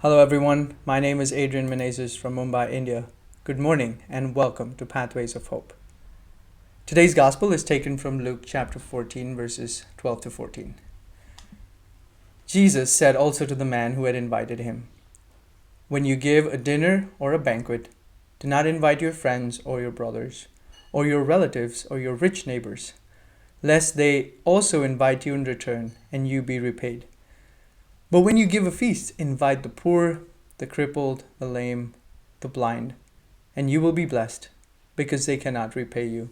Hello everyone, my name is Adrian Menezes from Mumbai, India. Good morning and welcome to Pathways of Hope. Today's gospel is taken from Luke chapter 14 verses 12 to 14. Jesus said also to the man who had invited him, "When you give a dinner or a banquet, do not invite your friends or your brothers, or your relatives or your rich neighbors, lest they also invite you in return and you be repaid. But when you give a feast, invite the poor, the crippled, the lame, the blind, and you will be blessed, because they cannot repay you.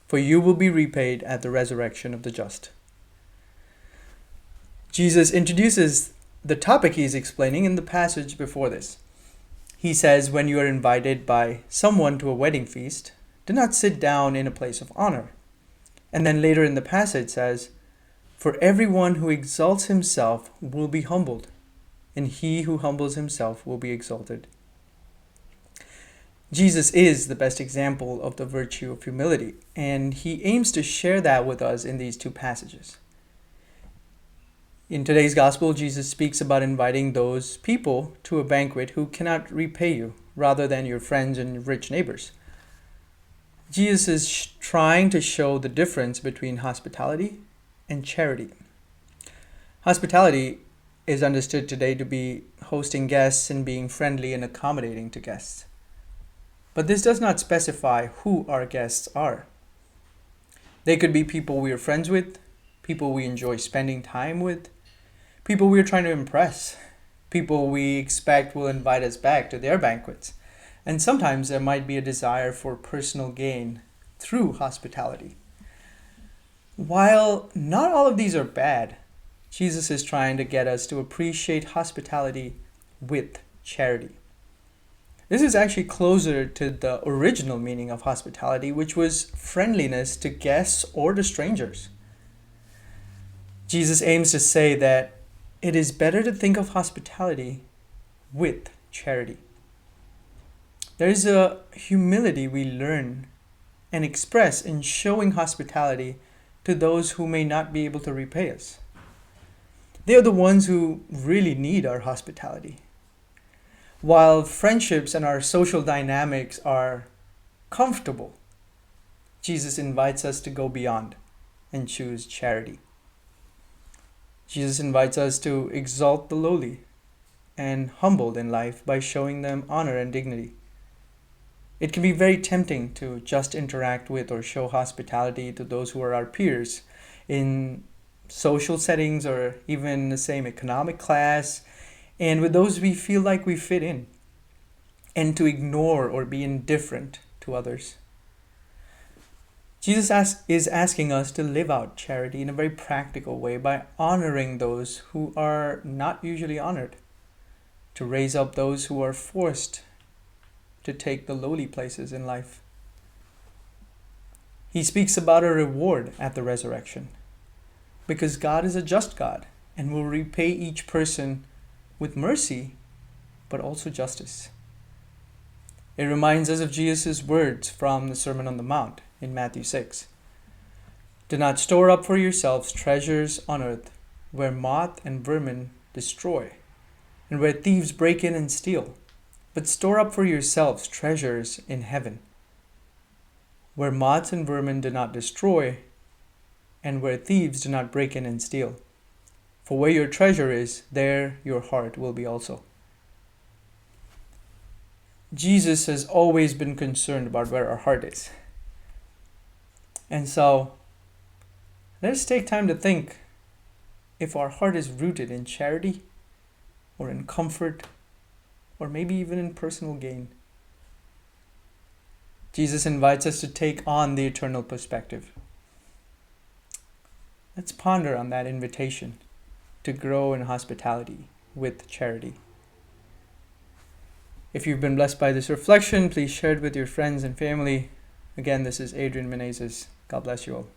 For you will be repaid at the resurrection of the just." Jesus introduces the topic he is explaining in the passage before this. He says, when you are invited by someone to a wedding feast, do not sit down in a place of honor. And then later in the passage says, "For everyone who exalts himself will be humbled, and he who humbles himself will be exalted." Jesus is the best example of the virtue of humility, and he aims to share that with us in these two passages. In today's gospel, Jesus speaks about inviting those people to a banquet who cannot repay you, rather than your friends and rich neighbors. Jesus is trying to show the difference between hospitality and charity. Hospitality is understood today to be hosting guests and being friendly and accommodating to guests. But this does not specify who our guests are. They could be people we are friends with, people we enjoy spending time with, people we are trying to impress, people we expect will invite us back to their banquets. And sometimes there might be a desire for personal gain through hospitality. While not all of these are bad, Jesus is trying to get us to appreciate hospitality with charity. This is actually closer to the original meaning of hospitality, which was friendliness to guests or to strangers. Jesus aims to say that it is better to think of hospitality with charity. There is a humility we learn and express in showing hospitality to those who may not be able to repay us. They are the ones who really need our hospitality. While friendships and our social dynamics are comfortable, Jesus invites us to go beyond and choose charity. Jesus invites us to exalt the lowly and humbled in life by showing them honor and dignity. It can be very tempting to just interact with or show hospitality to those who are our peers in social settings or even the same economic class, and with those we feel like we fit in, and to ignore or be indifferent to others. Jesus is asking us to live out charity in a very practical way by honoring those who are not usually honored, to raise up those who are forced to take the lowly places in life. He speaks about a reward at the resurrection, because God is a just God and will repay each person with mercy, but also justice. It reminds us of Jesus' words from the Sermon on the Mount in Matthew 6. "Do not store up for yourselves treasures on earth, where moth and vermin destroy, and where thieves break in and steal. But store up for yourselves treasures in heaven, where moths and vermin do not destroy, and where thieves do not break in and steal. For where your treasure is, there your heart will be also." Jesus has always been concerned about where our heart is. And so, let's take time to think if our heart is rooted in charity or in comfort, or maybe even in personal gain. Jesus invites us to take on the eternal perspective. Let's ponder on that invitation to grow in hospitality with charity. If you've been blessed by this reflection, please share it with your friends and family. Again, this is Adrian Menezes. God bless you all.